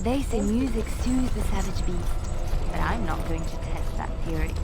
They say music soothes the savage beast, but I'm not going to test that theory.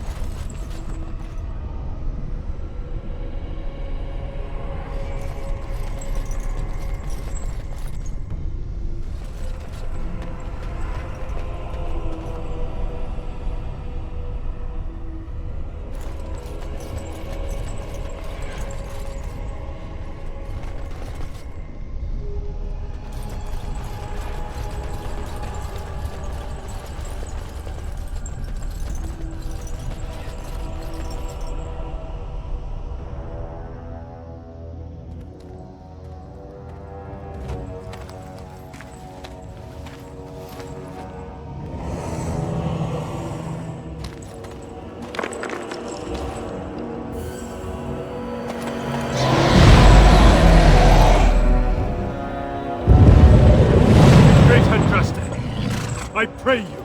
I pray you,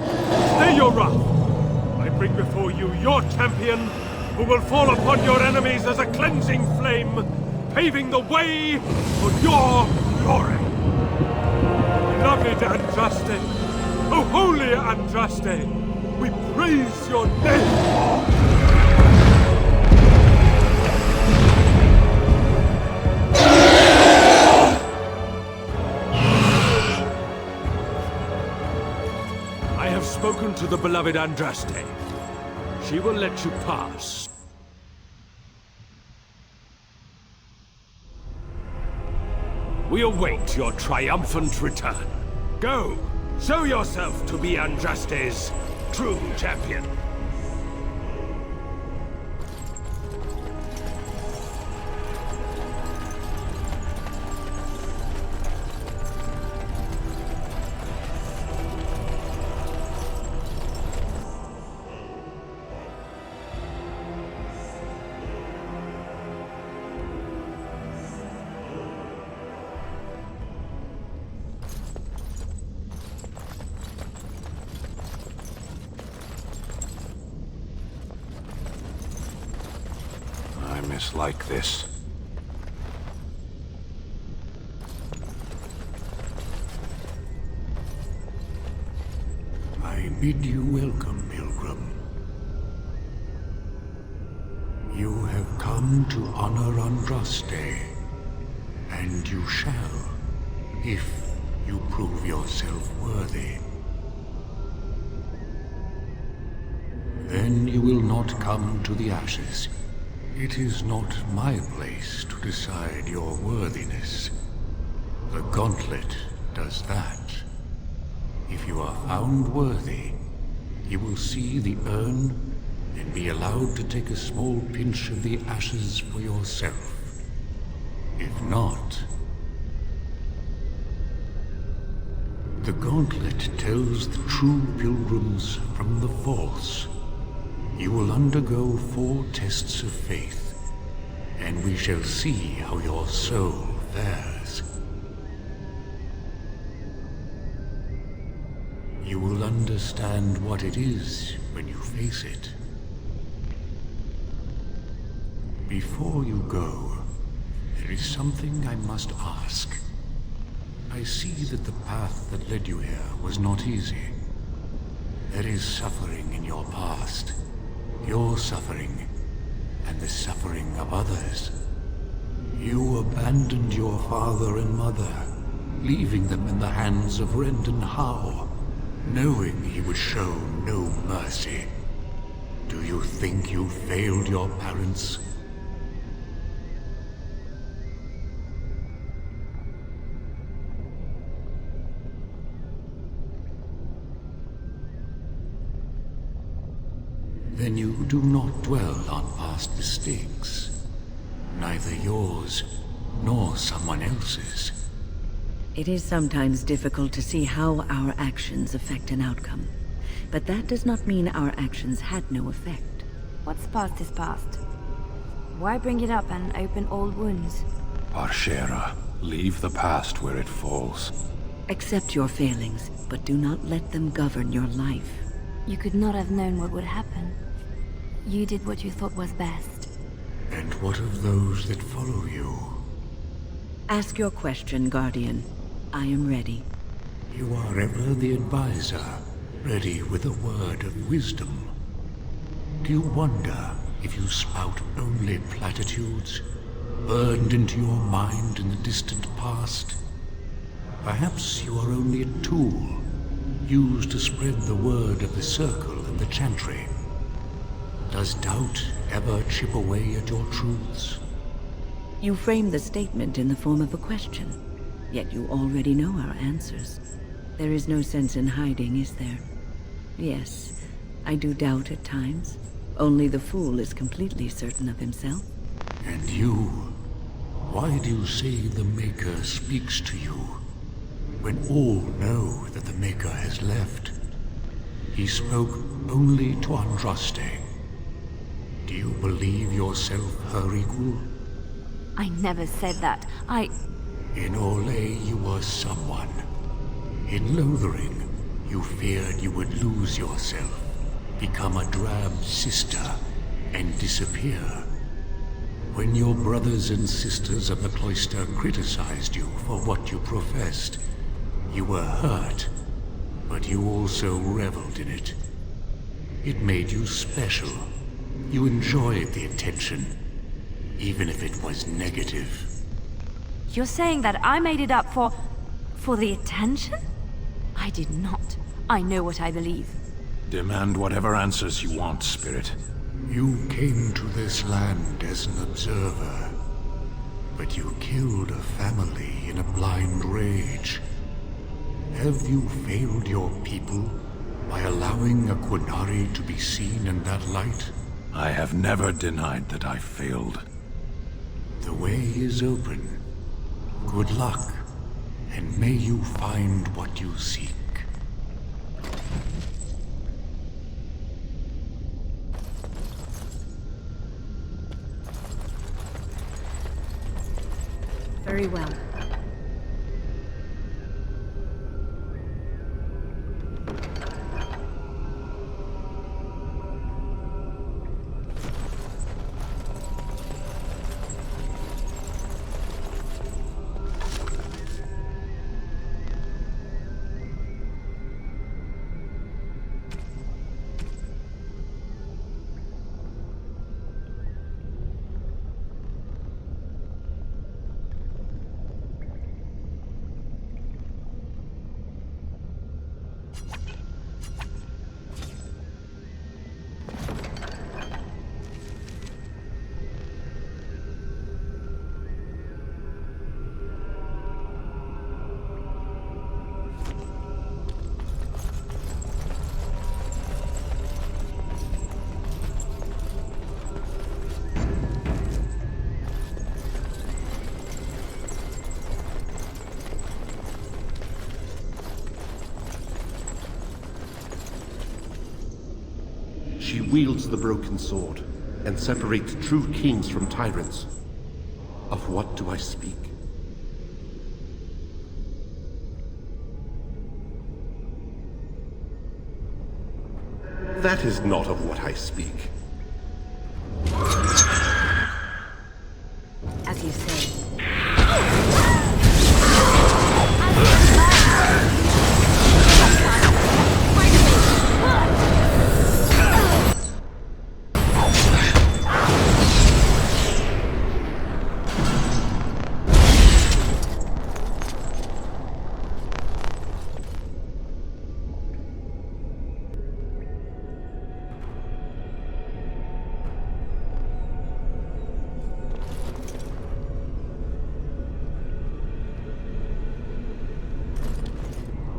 stay your wrath. I bring before you your champion, who will fall upon your enemies as a cleansing flame, paving the way for your glory. Beloved Andraste, O holy Andraste, we praise your name. Spoken to the beloved Andraste. She will let you pass. We await your triumphant return. Go, show yourself to be Andraste's true champion. Like this. I bid you welcome, Pilgrim. You have come to honor Andraste, and you shall, if you prove yourself worthy. Then you will not come to the ashes. It is not my place to decide your worthiness. The gauntlet does that. If you are found worthy, you will see the urn and be allowed to take a small pinch of the ashes for yourself. If not, the gauntlet tells the true pilgrims from the false. You will undergo 4 tests of faith, and we shall see how your soul fares. You will understand what it is when you face it. Before you go, there is something I must ask. I see that the path that led you here was not easy. There is suffering in your past. Your suffering, and the suffering of others. You abandoned your father and mother, leaving them in the hands of Rendon Howe, knowing he would show no mercy. Do you think you failed your parents? Then you do not dwell on past mistakes, neither yours nor someone else's. It is sometimes difficult to see how our actions affect an outcome, but that does not mean our actions had no effect. What's past is past. Why bring it up and open old wounds? Arshera, leave the past where it falls. Accept your failings, but do not let them govern your life. You could not have known what would happen. You did what you thought was best. And what of those that follow you? Ask your question, Guardian. I am ready. You are ever the advisor, ready with a word of wisdom. Do you wonder if you spout only platitudes, burned into your mind in the distant past? Perhaps you are only a tool, used to spread the word of the Circle and the Chantry. Does doubt ever chip away at your truths? You frame the statement in the form of a question, yet you already know our answers. There is no sense in hiding, is there? Yes, I do doubt at times. Only the fool is completely certain of himself. And you? Why do you say the Maker speaks to you, when all know that the Maker has left? He spoke only to Andraste. Do you believe yourself her equal? I never said that. In Orlais you were someone. In Lothering, you feared you would lose yourself, become a drab sister, and disappear. When your brothers and sisters of the cloister criticized you for what you professed, you were hurt, but you also reveled in it. It made you special. You enjoyed the attention, even if it was negative. You're saying that I made it up for the attention? I did not. I know what I believe. Demand whatever answers you want, Spirit. You came to this land as an observer, but you killed a family in a blind rage. Have you failed your people by allowing a Qunari to be seen in that light? I have never denied that I failed. The way is open. Good luck, and may you find what you seek. Very well. She wields the broken sword, and separates true kings from tyrants. Of what do I speak? That is not of what I speak. As you say.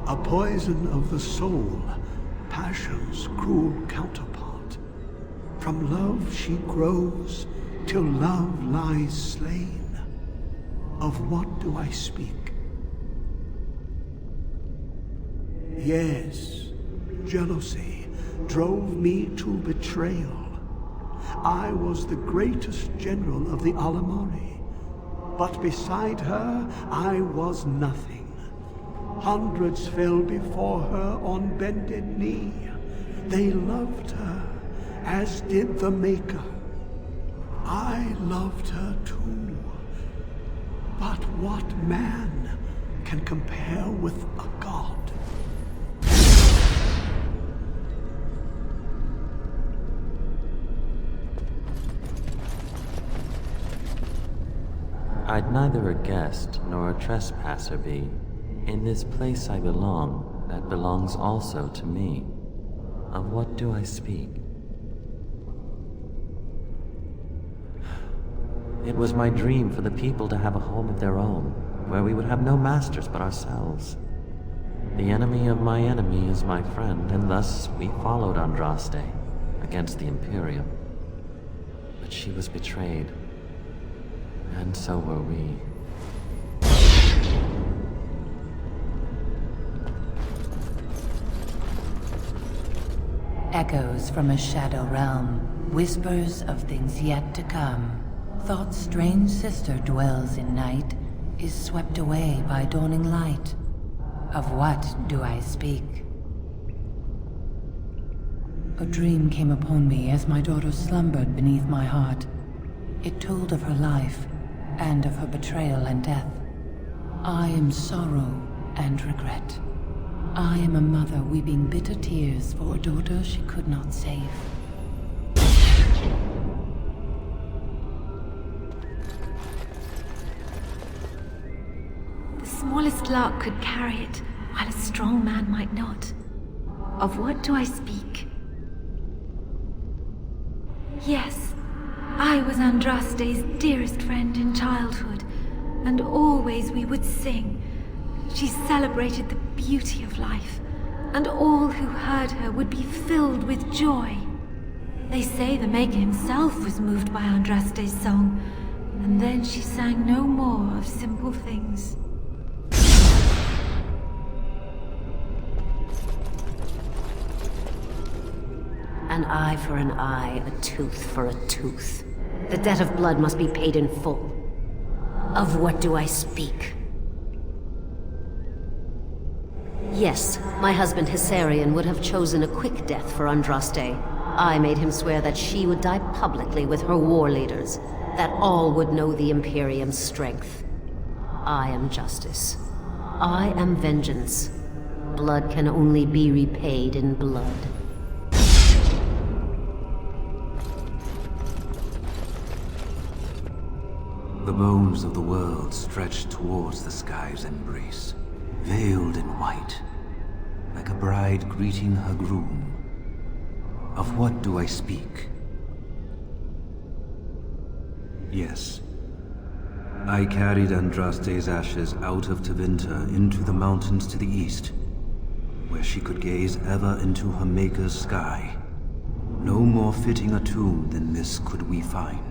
A poison of the soul, passion's cruel counterpart. From love she grows, till love lies slain. Of what do I speak? Yes, jealousy drove me to betrayal. I was the greatest general of the Alamari, but beside her I was nothing. Hundreds fell before her on bended knee. They loved her, as did the Maker. I loved her too. But what man can compare with a god? I'd neither a guest nor a trespasser be. In this place I belong, that belongs also to me. Of what do I speak? It was my dream for the people to have a home of their own, where we would have no masters but ourselves. The enemy of my enemy is my friend, and thus we followed Andraste against the Imperium. But she was betrayed, and so were we. Echoes from a shadow realm, whispers of things yet to come. Thought's strange sister dwells in night, is swept away by dawning light. Of what do I speak? A dream came upon me as my daughter slumbered beneath my heart. It told of her life, and of her betrayal and death. I am sorrow and regret. I am a mother weeping bitter tears for a daughter she could not save. The smallest lark could carry it, while a strong man might not. Of what do I speak? Yes, I was Andraste's dearest friend in childhood, and always we would sing. She celebrated the beauty of life, and all who heard her would be filled with joy. They say the Maker himself was moved by Andraste's song, and then she sang no more of simple things. An eye for an eye, a tooth for a tooth. The debt of blood must be paid in full. Of what do I speak? Yes, my husband Hissarion would have chosen a quick death for Andraste. I made him swear that she would die publicly with her war leaders, that all would know the Imperium's strength. I am justice. I am vengeance. Blood can only be repaid in blood. The bones of the world stretch towards the sky's embrace, veiled in white, like a bride greeting her groom. Of what do I speak? Yes. I carried Andraste's ashes out of Tevinter into the mountains to the east, where she could gaze ever into her Maker's sky. No more fitting a tomb than this could we find.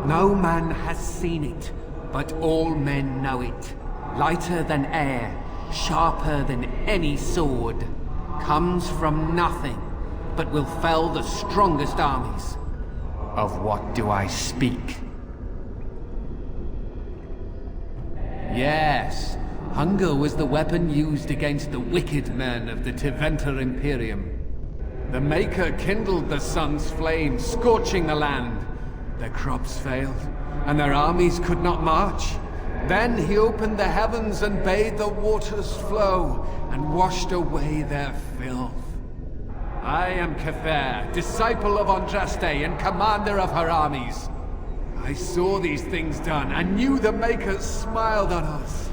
No man has seen it, but all men know it. Lighter than air, sharper than any sword. Comes from nothing, but will fell the strongest armies. Of what do I speak? Yes, hunger was the weapon used against the wicked men of the Tevinter Imperium. The Maker kindled the sun's flame, scorching the land. Their crops failed, and their armies could not march. Then he opened the heavens and bade the waters flow, and washed away their filth. I am Cather, disciple of Andraste and commander of her armies. I saw these things done, and knew the Makers smiled on us.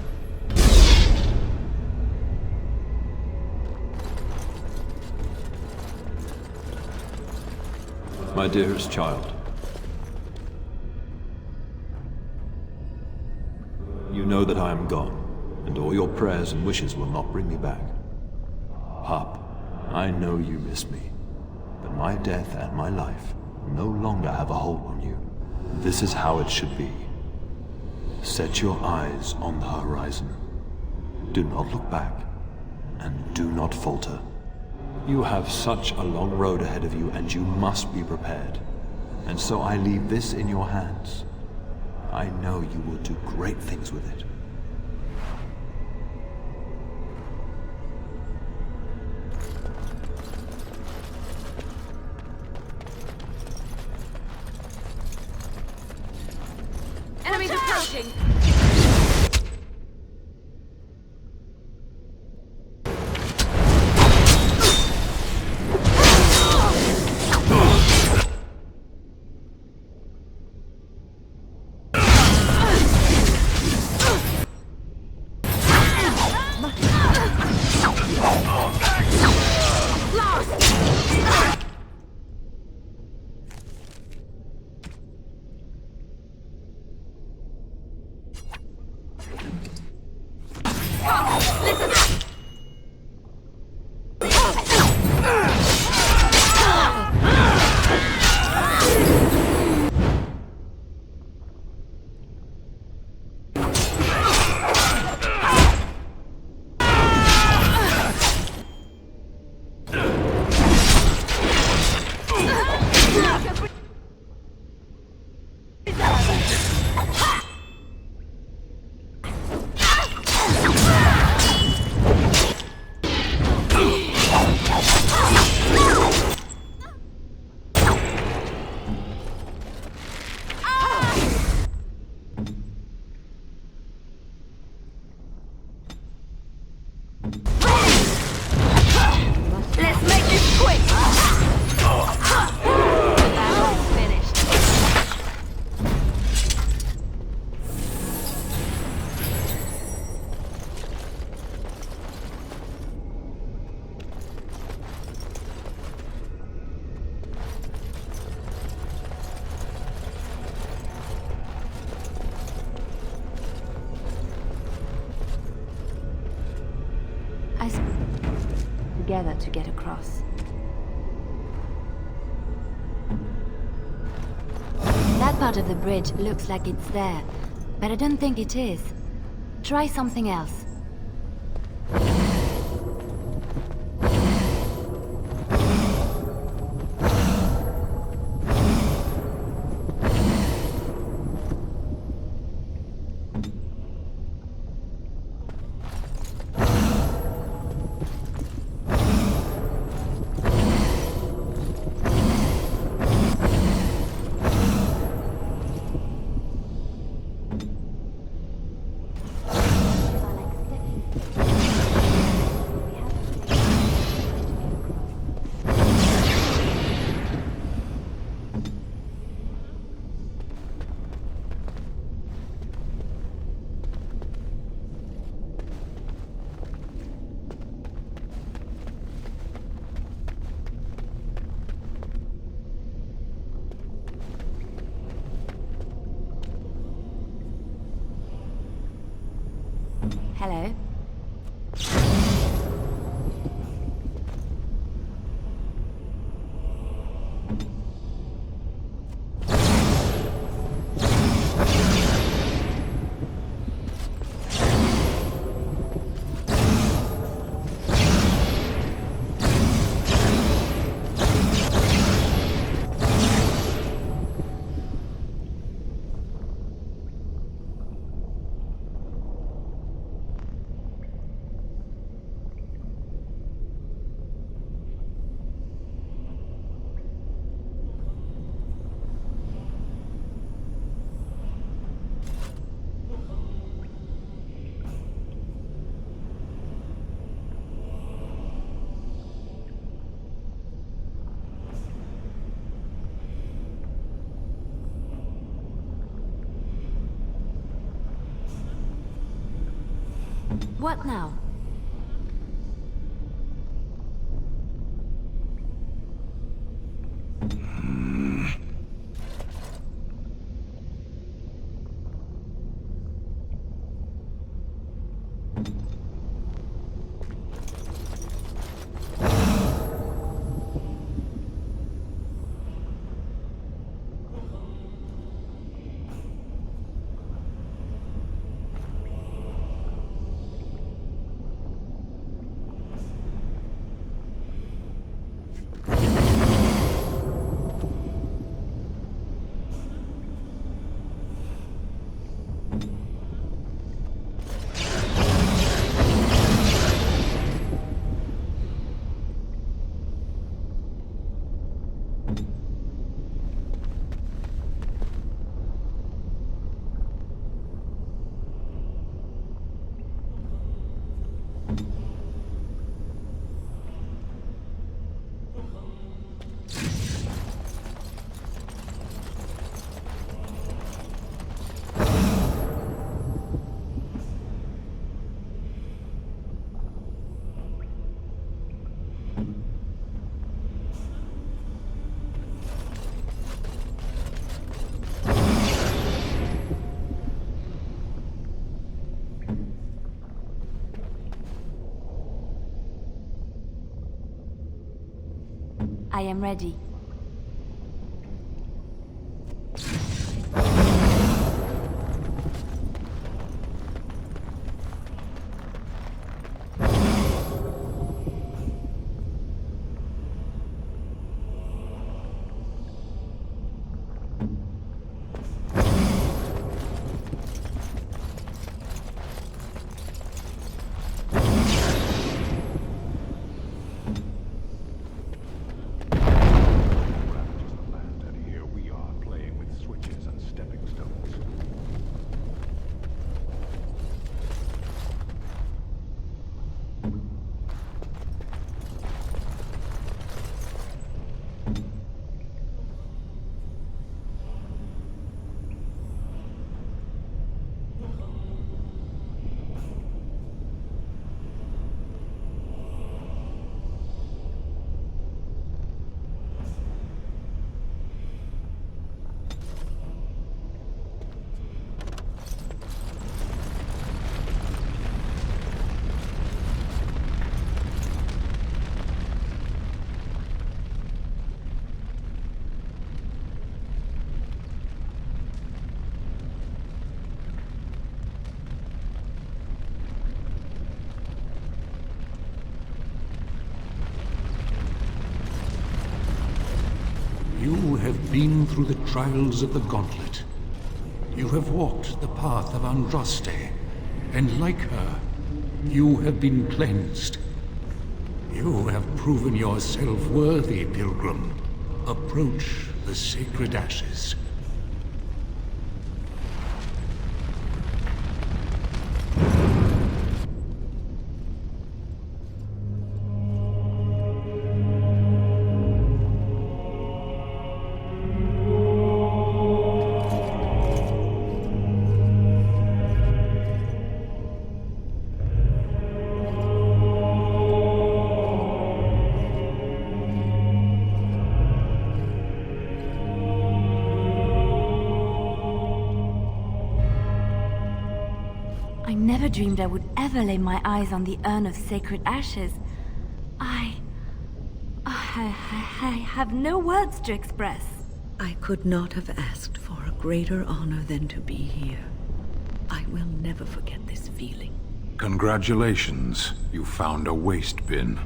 My dearest child, you know that I am gone, and all your prayers and wishes will not bring me back. Pup, I know you miss me, but my death and my life no longer have a hold on you. This is how it should be. Set your eyes on the horizon. Do not look back, and do not falter. You have such a long road ahead of you, and you must be prepared. And so I leave this in your hands. I know you will do great things with it. Enemies approaching! together to get across. That part of the bridge looks like it's there, but I don't think it is. Try something else. Hello? What now? I am ready. You have been through the trials of the Gauntlet. You have walked the path of Andraste, and like her, you have been cleansed. You have proven yourself worthy, Pilgrim. Approach the sacred ashes. I never dreamed I would ever lay my eyes on the urn of sacred ashes. I have no words to express. I could not have asked for a greater honor than to be here. I will never forget this feeling. Congratulations, you found a waste bin.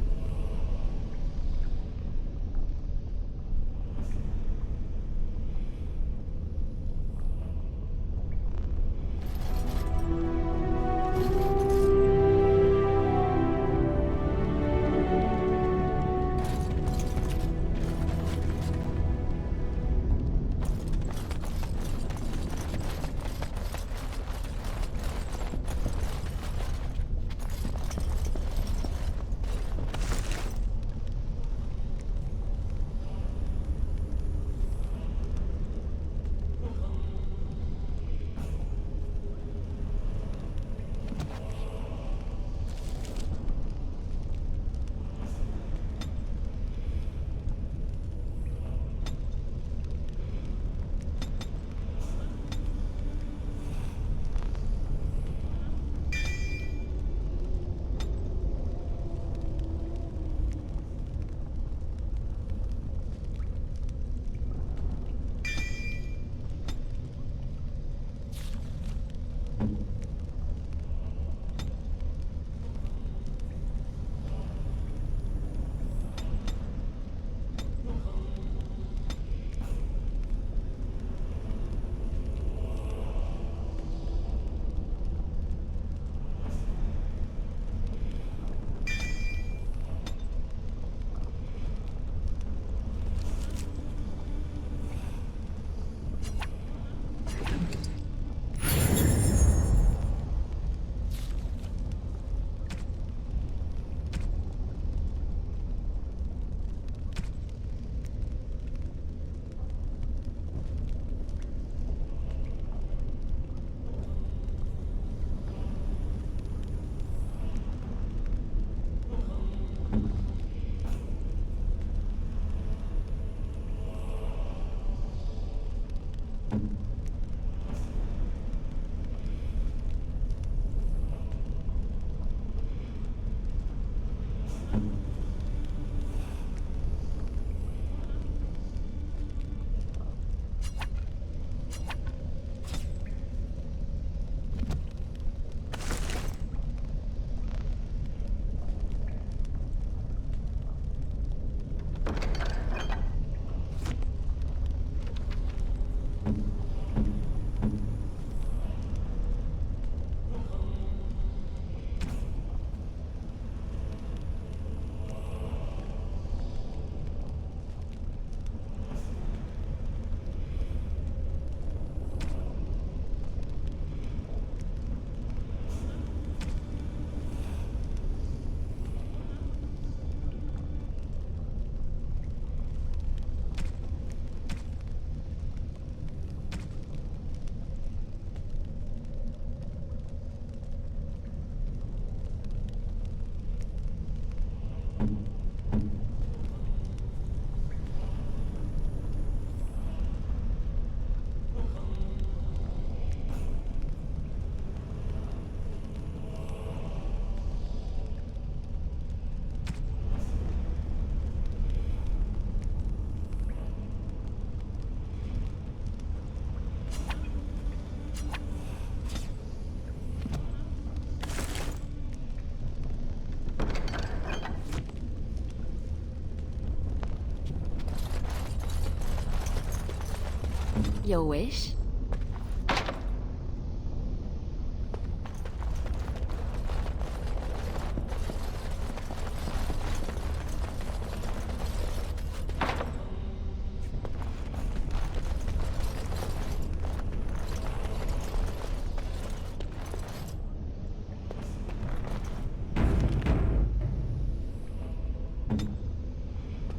Your wish?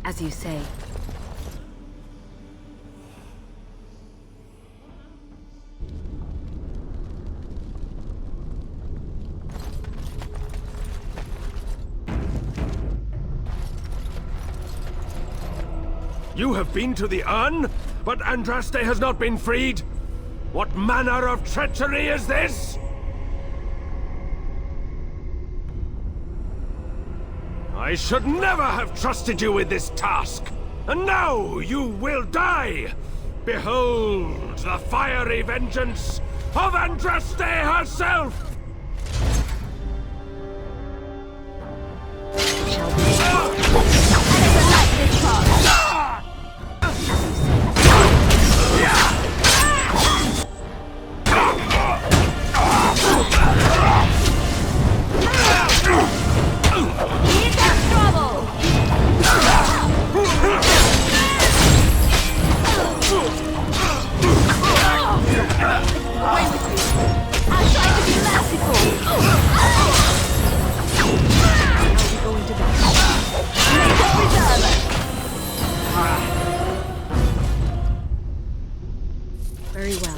As you say. You have been to the urn, but Andraste has not been freed? What manner of treachery is this? I should never have trusted you with this task. And now you will die! Behold the fiery vengeance of Andraste herself! Very well.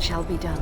Shall be done.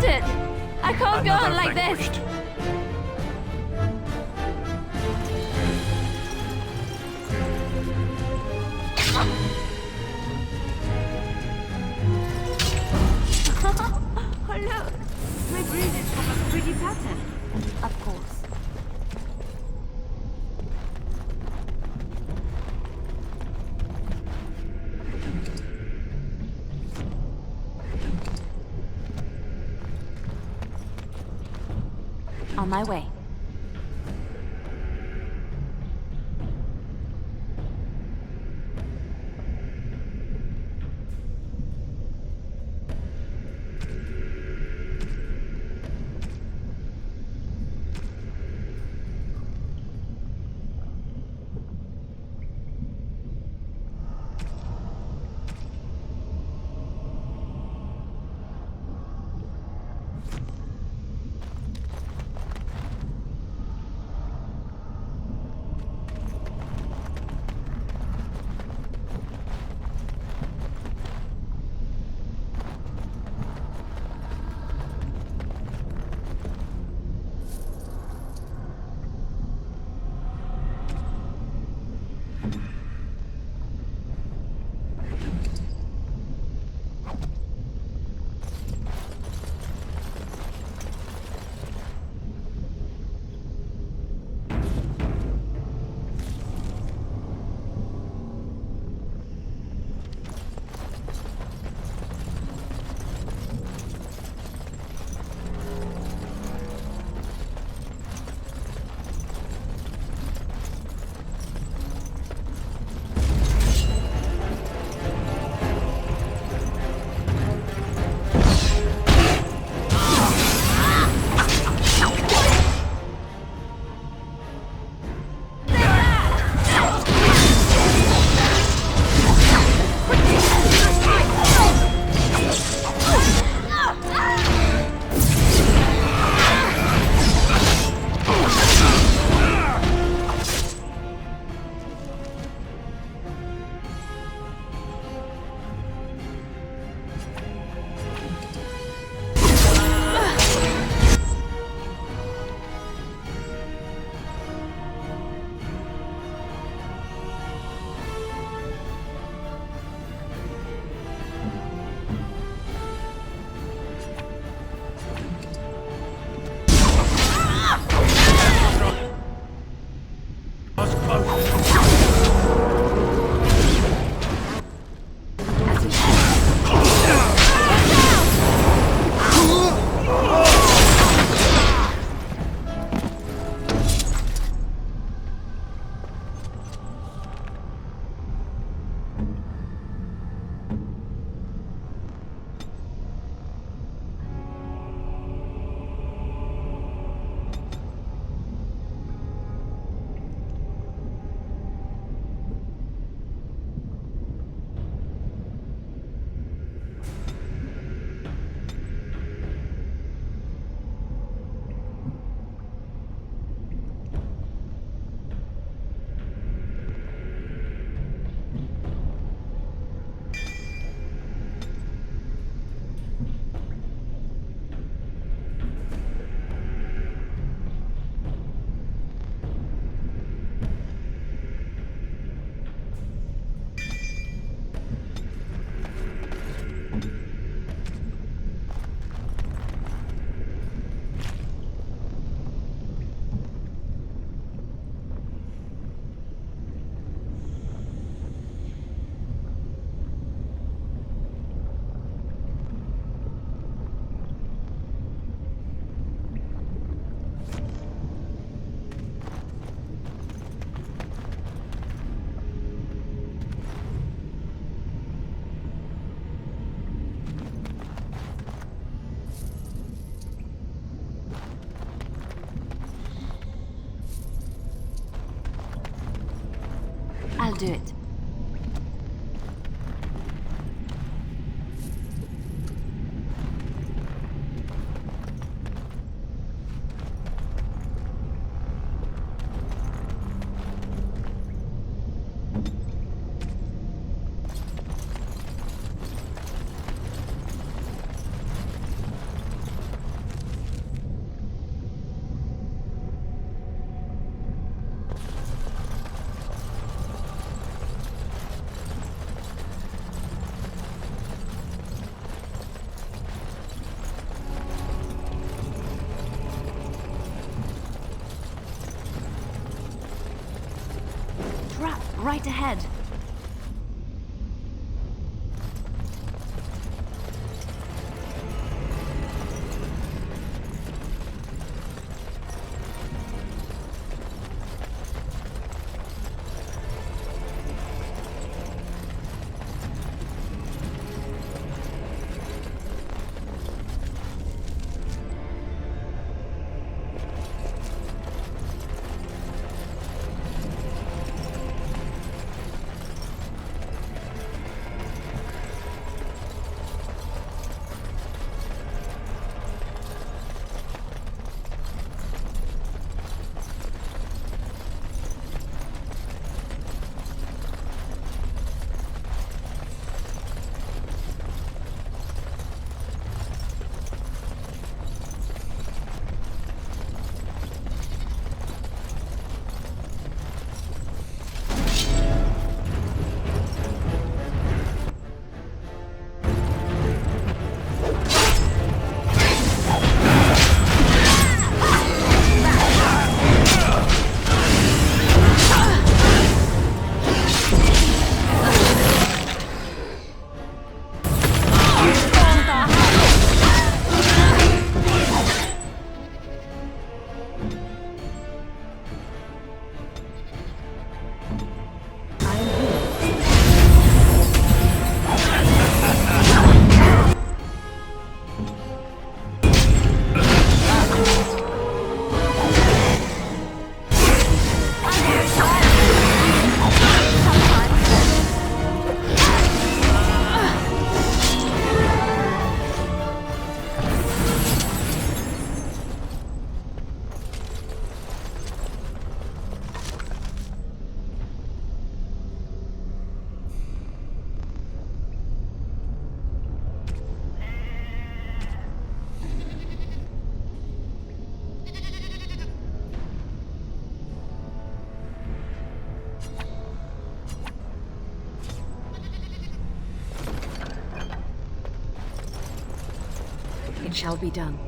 did it! I can't go on like this! Oh look! My bruises have a pretty pattern. Of course. On my way. I'll do it. right ahead. It shall be done.